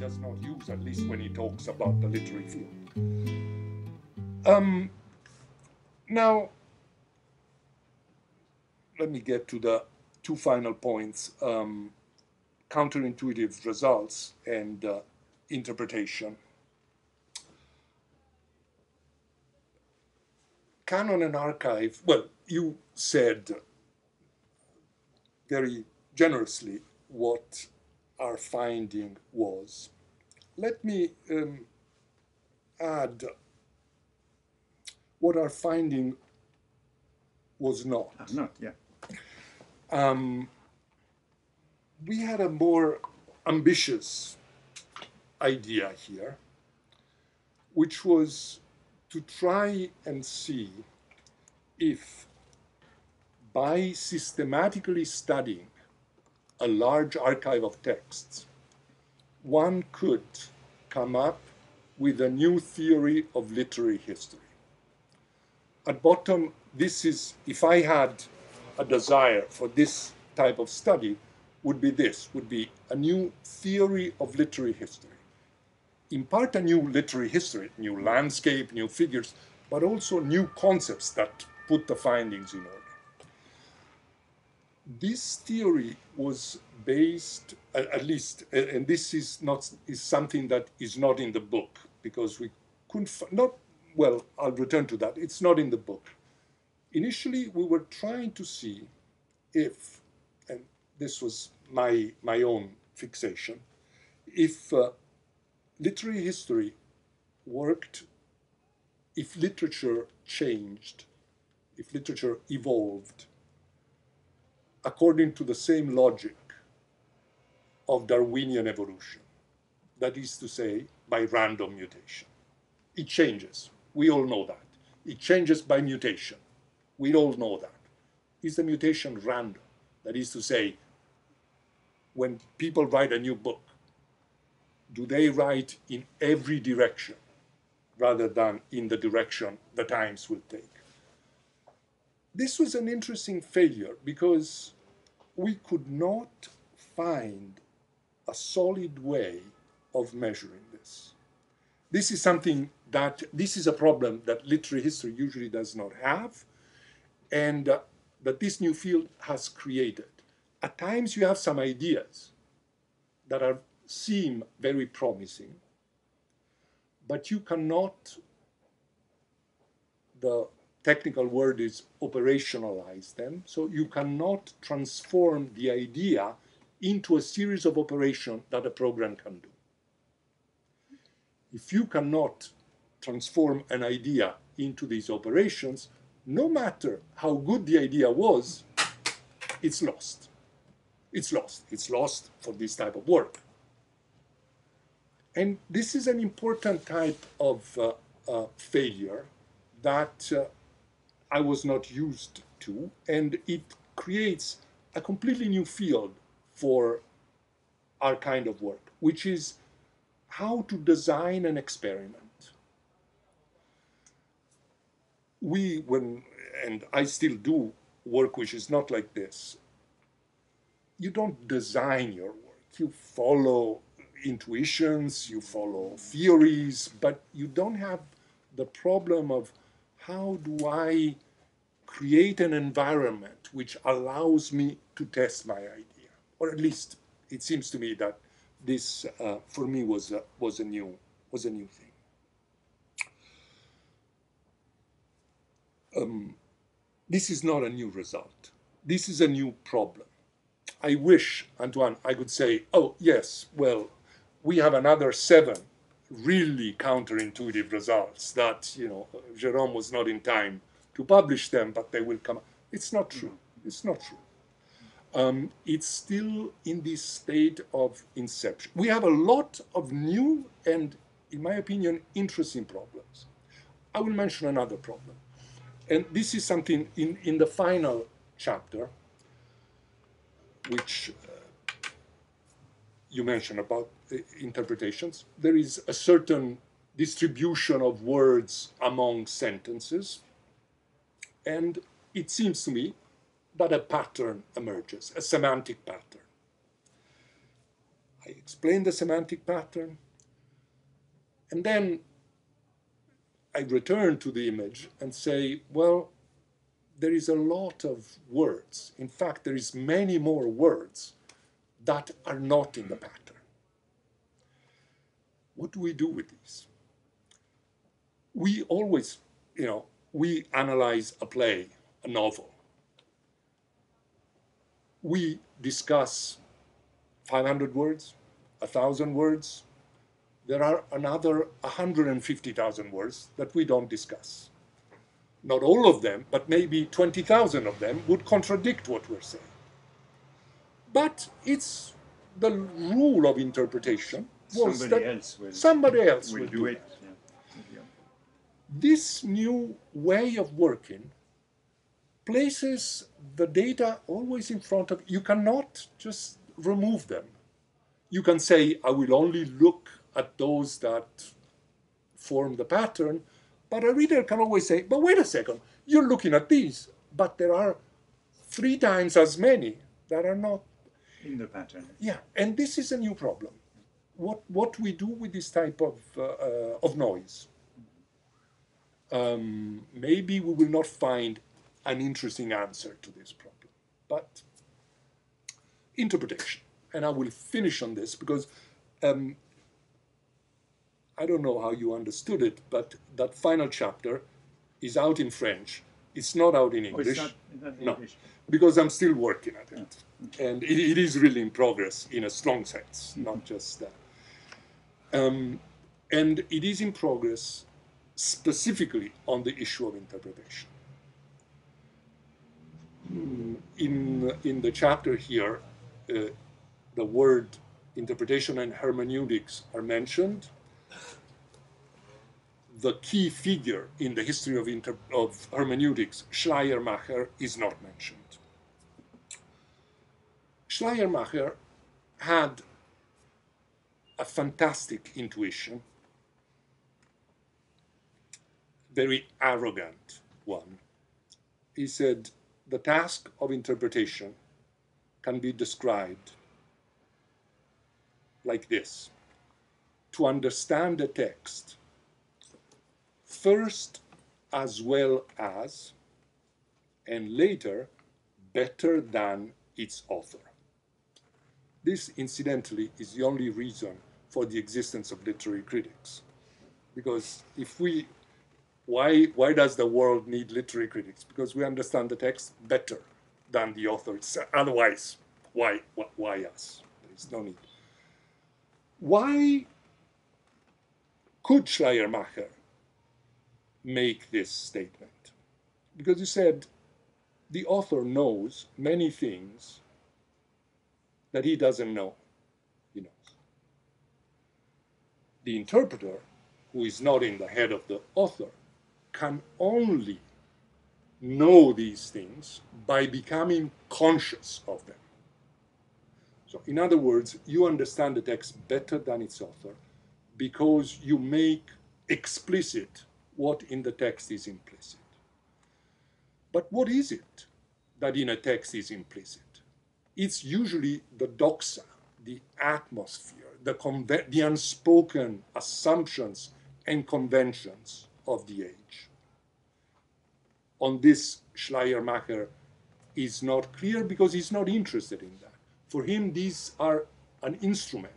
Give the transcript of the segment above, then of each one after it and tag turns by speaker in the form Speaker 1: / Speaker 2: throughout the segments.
Speaker 1: does not use, at least when he talks about the literary field. Now, let me get to the two final points, counterintuitive results and interpretation. Canon and archive, well, you said very generously what our finding was. Let me add what our finding was not.
Speaker 2: Yeah.
Speaker 1: We had a more ambitious idea here, which was to try and see if by systematically studying a large archive of texts, one could come up with a new theory of literary history. At bottom, this is, if I had a desire for this type of study, would be a new theory of literary history. In part a new literary history, new landscape, new figures, but also new concepts that put the findings in order. This theory was based, at least, and this is something that is not in the book, because we couldn't, well, I'll return to that. It's not in the book. Initially, we were trying to see if, and this was my own fixation, if literary history worked, if literature changed, if literature evolved according to the same logic of Darwinian evolution. That is to say, by random mutation. It changes. We all know that. It changes by mutation. We all know that. Is the mutation random? That is to say, when people write a new book, do they write in every direction rather than in the direction the times will take? This was an interesting failure because we could not find a solid way of measuring this. This is something that, this is a problem that literary history usually does not have, and that this new field has created. At times you have some ideas that seem very promising, but you cannot, the technical word is operationalize them, so you cannot transform the idea into a series of operations that a program can do. If you cannot transform an idea into these operations, no matter how good the idea was, it's lost. It's lost. It's lost for this type of work. And this is an important type of failure that I was not used to, and it creates a completely new field for our kind of work, which is how to design an experiment. And I still do work which is not like this. You don't design your work. You follow intuitions, you follow theories, but you don't have the problem of how do I create an environment which allows me to test my idea, or at least it seems to me that this, for me, was a new thing. This is not a new result. This is a new problem. I wish, Antoine, I could say, oh, yes, well, we have another 7 really counterintuitive results that, Jérôme was not in time to publish them, but they will come. It's not true. It's not true. It's still in this state of inception. We have a lot of new and, in my opinion, interesting problems. I will mention another problem. And this is something in the final chapter, which you mentioned about interpretations. There is a certain distribution of words among sentences, and it seems to me that a pattern emerges, a semantic pattern. I explain the semantic pattern, and then I return to the image and say, well, there is a lot of words. In fact, there is many more words that are not in the pattern. What do we do with these? We always, we analyze a play, a novel. We discuss 500 words, 1,000 words. There are another 150,000 words that we don't discuss. Not all of them, but maybe 20,000 of them would contradict what we're saying. But it's the rule of interpretation.
Speaker 2: Somebody else will do it. Yeah.
Speaker 1: This new way of working places the data always in front of you. You cannot just remove them. You can say, I will only look at those that form the pattern, but a reader can always say, but wait a second, you're looking at these, but there are 3 times as many that are not
Speaker 2: in the pattern.
Speaker 1: Yeah, and this is a new problem. What we do with this type of noise? Maybe we will not find an interesting answer to this problem, but interpretation. And I will finish on this because I don't know how you understood it, but that final chapter is out in French. It's not out in English.
Speaker 2: It's not in English.
Speaker 1: No, because I'm still working at it. And it is really in progress in a strong sense, not just that. And it is in progress specifically on the issue of interpretation. In the chapter here, the word interpretation and hermeneutics are mentioned. The key figure in the history of hermeneutics, Schleiermacher, is not mentioned. Schleiermacher had a fantastic intuition, very arrogant one. He said, the task of interpretation can be described like this: to understand a text first as well as, and later better than its author. This, incidentally, is the only reason for the existence of literary critics. Because if we, why does the world need literary critics? Because we understand the text better than the author. Otherwise, why us? There is no need. Why could Schleiermacher make this statement? Because he said the author knows many things that he doesn't know he knows. The interpreter, who is not in the head of the author, can only know these things by becoming conscious of them. So in other words, you understand the text better than its author because you make explicit what in the text is implicit. But what is it that in a text is implicit? It's usually the doxa, the atmosphere, the unspoken assumptions and conventions of the age. On this, Schleiermacher is not clear because he's not interested in that. For him, these are an instrument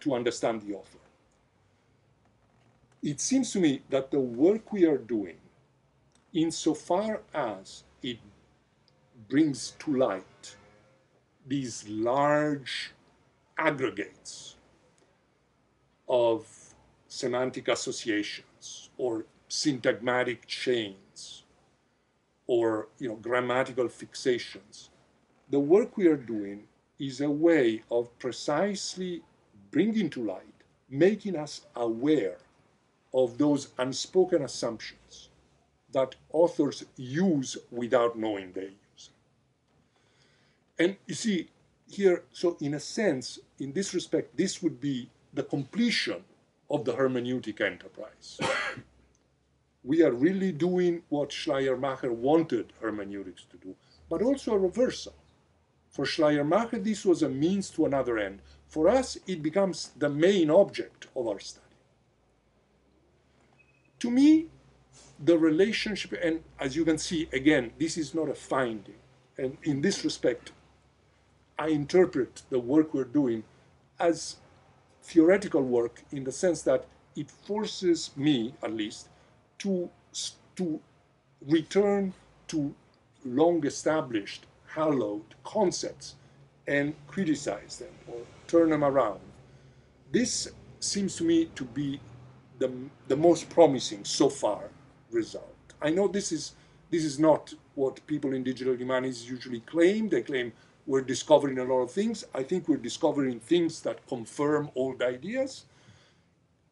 Speaker 1: to understand the author. It seems to me that the work we are doing, insofar as it brings to light these large aggregates of semantic associations or syntagmatic chains or grammatical fixations, the work we are doing is a way of precisely bringing to light, making us aware of those unspoken assumptions that authors use without knowing they use. And you see here, so in a sense, in this respect, this would be the completion of the hermeneutic enterprise. We are really doing what Schleiermacher wanted hermeneutics to do, but also a reversal. For Schleiermacher, this was a means to another end. For us, it becomes the main object of our study. To me, the relationship, and as you can see, again, this is not a finding. And in this respect, I interpret the work we're doing as theoretical work in the sense that it forces me, at least, to return to long-established, hallowed concepts and criticize them or turn them around. This seems to me to be the most promising so far result. I know this is not what people in digital humanities usually claim. They claim we're discovering a lot of things. I think we're discovering things that confirm old ideas.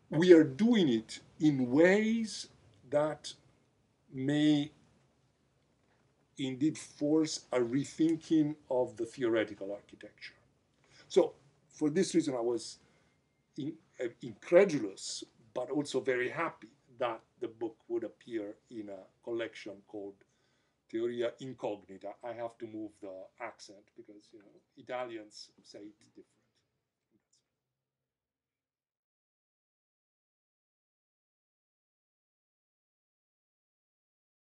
Speaker 1: We are doing it in ways that may indeed force a rethinking of the theoretical architecture. So for this reason, I was incredulous, but also very happy that the book would appear in a collection called THEORIA INCOGNITA. I have to move the accent because, Italians say it differently.